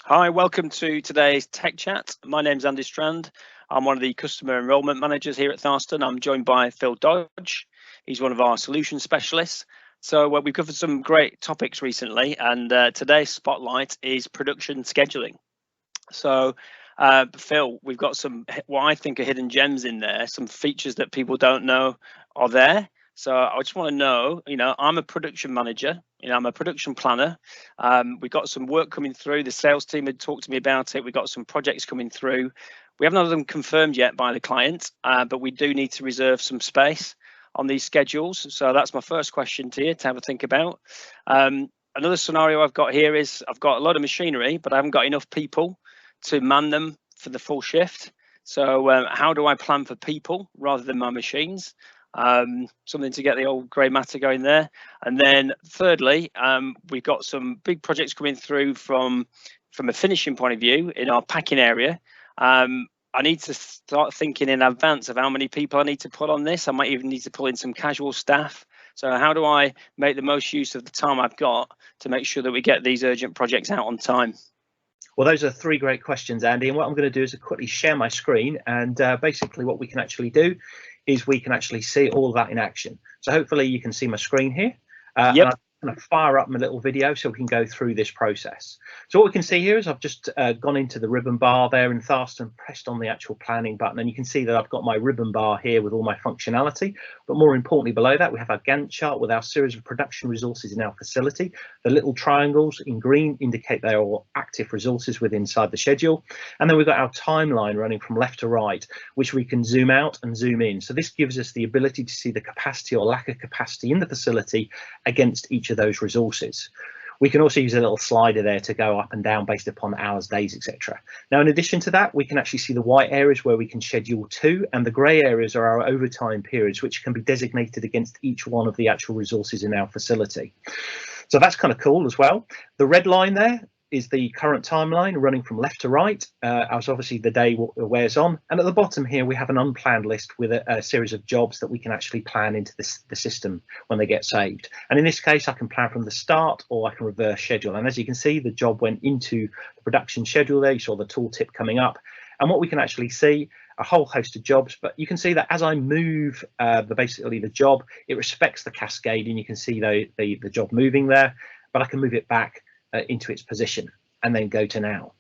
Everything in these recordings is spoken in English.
Hi, welcome to today's Tech Chat. My name's Andy Strand. I'm one of the customer enrollment managers here at Tharstern. I'm joined by Phil Dodge. He's one of our solution specialists. So we've covered some great topics recently, and today's spotlight is production scheduling. So Phil, we've got some what I think are hidden gems in there, some features that people don't know are there. So I just want to know, I'm a production manager, I'm a production planner. We've got some work coming through. The sales team had talked to me about it. We've got some projects coming through. We haven't had them confirmed yet by the client, but we do need to reserve some space on these schedules. So that's my first question to you to have a think about. Another scenario I've got here is I've got a lot of machinery, but I haven't got enough people to man them for the full shift. So how do I plan for people rather than my machines? Something to get the old grey matter going there. And then thirdly, we've got some big projects coming through from a finishing point of view in our packing area. I need to start thinking in advance of how many people I need to put on this. I might even need to pull in some casual staff. So how do I make the most use of the time I've got to make sure that we get these urgent projects out on time? Well, those are three great questions, Andy. And what I'm going to do is quickly share my screen. And basically what we can actually do is we can actually see all of that in action. So hopefully you can see my screen here. Yep. And I'm going to fire up my little video so we can go through this process. So what we can see here is I've just gone into the ribbon bar there in Tharstern, pressed on the actual planning button, and you can see that I've got my ribbon bar here with all my functionality. But more importantly, below that, we have our Gantt chart with our series of production resources in our facility. The little triangles in green indicate they are all active resources within inside the schedule. And then we've got our timeline running from left to right, which we can zoom out and zoom in. So this gives us the ability to see the capacity or lack of capacity in the facility against each of those resources. We can also use a little slider there to go up and down based upon hours, days, etc. Now, in addition to that, we can actually see the white areas where we can schedule to, and the grey areas are our overtime periods, which can be designated against each one of the actual resources in our facility. So that's kind of cool as well. The red line there is the current timeline running from left to right as obviously the day wears on. And at the bottom here, we have an unplanned list with a series of jobs that we can actually plan into the system when they get saved. And in this case, I can plan from the start or I can reverse schedule. And as you can see, the job went into the production schedule there. You saw the tooltip coming up. And what we can actually see, a whole host of jobs, but you can see that as I move basically the job, it respects the cascade, and you can see the job moving there, but I can move it back into its position and then go to now.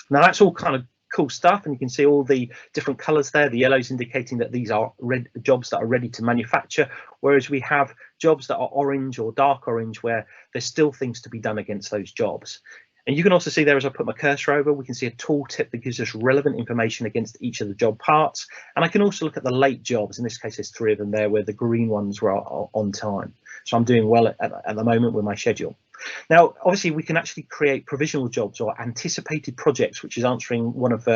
Now that's all kind of cool stuff, and you can see all the different colors there. The yellows indicating that these are jobs that are ready to manufacture, whereas we have jobs that are orange or dark orange where there's still things to be done against those jobs. And you can also see there, as I put my cursor over, we can see a tooltip that gives us relevant information against each of the job parts. And I can also look at the late jobs. In this case, there's three of them there where the green ones were on time. So I'm doing well at the moment with my schedule. Now, obviously, we can actually create provisional jobs or anticipated projects, which is answering one of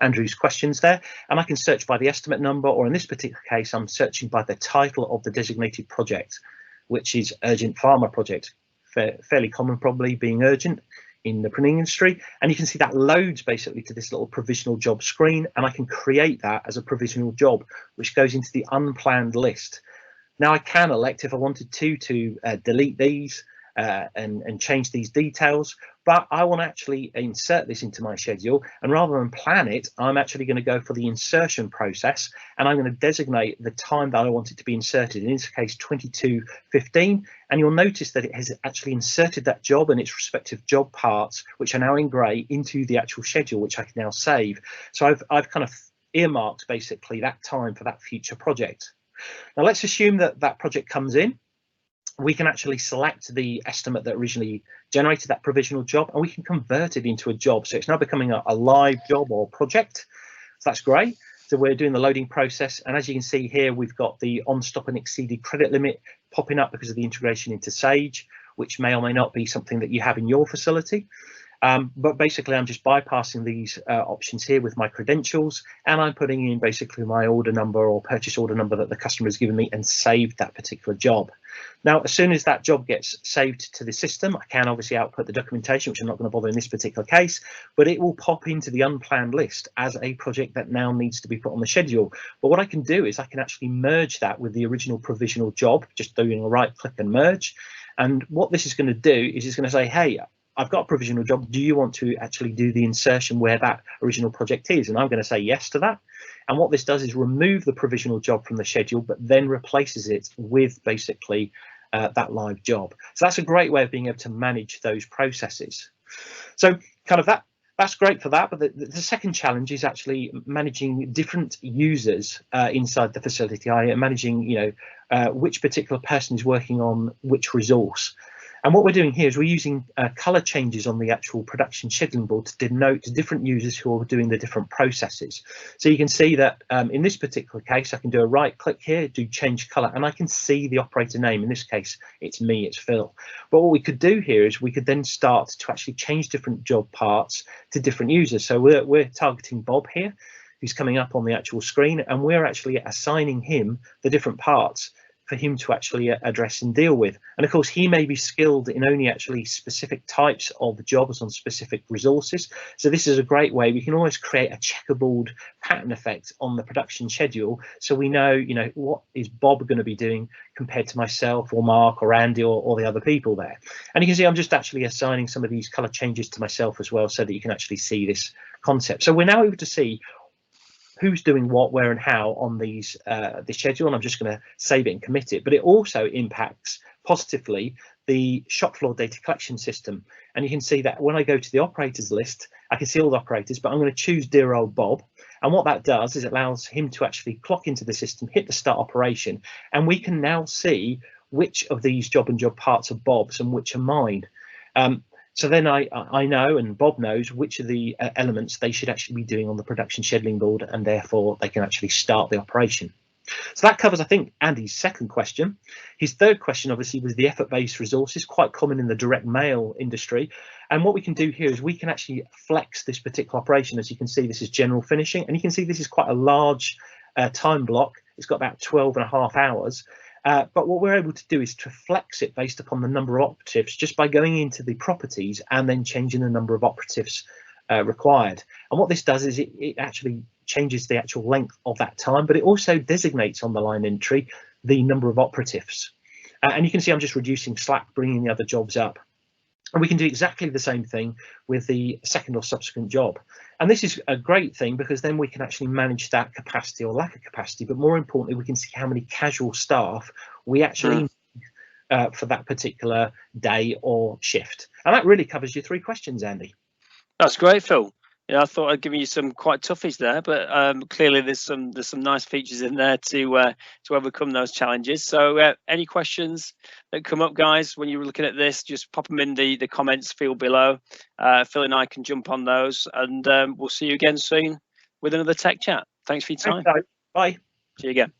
Andrew's questions there. And I can search by the estimate number, or in this particular case, I'm searching by the title of the designated project, which is Urgent Pharma Project. Fairly common, probably, being urgent in the printing industry. And you can see that loads basically to this little provisional job screen, and I can create that as a provisional job, which goes into the unplanned list. Now I can elect, if I wanted to delete these and change these details, but I want to actually insert this into my schedule, and rather than plan it, I'm actually going to go for the insertion process, and I'm going to designate the time that I want it to be inserted, in this case 22:15, and you'll notice that it has actually inserted that job and its respective job parts, which are now in grey, into the actual schedule, which I can now save. So I've kind of earmarked basically that time for that future project. Now let's assume that that project comes in. We can actually select the estimate that originally generated that provisional job, and we can convert it into a job. So it's now becoming a live job or project. So that's great. So we're doing the loading process, and as you can see here, we've got the on stop and exceeded credit limit popping up because of the integration into Sage, which may or may not be something that you have in your facility. But basically, I'm just bypassing these options here with my credentials, and I'm putting in basically my order number or purchase order number that the customer has given me and saved that particular job. Now, as soon as that job gets saved to the system, I can obviously output the documentation, which I'm not going to bother in this particular case, but it will pop into the unplanned list as a project that now needs to be put on the schedule. But what I can do is I can actually merge that with the original provisional job, just doing a right click and merge. And what this is going to do is it's going to say, hey, I've got a provisional job. Do you want to actually do the insertion where that original project is? And I'm going to say yes to that. And what this does is remove the provisional job from the schedule, but then replaces it with basically that live job. So that's a great way of being able to manage those processes. So kind of that's great for that, but the second challenge is actually managing different users inside the facility, managing, which particular person is working on which resource. And what we're doing here is we're using color changes on the actual production scheduling board to denote different users who are doing the different processes. So you can see that in this particular case, I can do a right click here, do change color, and I can see the operator name. In this case, it's me, it's Phil. But what we could do here is we could then start to actually change different job parts to different users. So we're targeting Bob here, who's coming up on the actual screen, and we're actually assigning him the different parts for him to actually address and deal with. And of course, he may be skilled in only actually specific types of jobs on specific resources. So this is a great way. We can almost create a checkerboard pattern effect on the production schedule. So we know, what is Bob going to be doing compared to myself or Mark or Andy or the other people there. And you can see I'm just actually assigning some of these color changes to myself as well, so that you can actually see this concept. So we're now able to see who's doing what, where, and how on this schedule, and I'm just going to save it and commit it. But it also impacts positively the shop floor data collection system. And you can see that when I go to the operators list, I can see all the operators, but I'm going to choose dear old Bob. And what that does is it allows him to actually clock into the system, hit the start operation, and we can now see which of these job parts are Bob's and which are mine. So then I know, and Bob knows, which of the elements they should actually be doing on the production scheduling board, and therefore they can actually start the operation. So that covers, I think, Andy's second question. His third question, obviously, was the effort-based resources, quite common in the direct mail industry. And what we can do here is we can actually flex this particular operation. As you can see, this is general finishing, and you can see this is quite a large time block. It's got about 12.5 hours. But what we're able to do is to flex it based upon the number of operatives, just by going into the properties and then changing the number of operatives required. And what this does is it actually changes the actual length of that time, but it also designates on the line entry the number of operatives. And you can see I'm just reducing slack, bringing the other jobs up. And we can do exactly the same thing with the second or subsequent job. And this is a great thing, because then we can actually manage that capacity or lack of capacity. But more importantly, we can see how many casual staff we actually need for that particular day or shift. And that really covers your 3 questions, Andy. That's great, Phil. Yeah, I thought I'd give you some quite toughies there, but clearly there's some nice features in there to overcome those challenges. So any questions that come up, guys, when you're looking at this, just pop them in the comments field below. Phil and I can jump on those, and we'll see you again soon with another Tech Chat. Thanks for your time. Bye. See you again.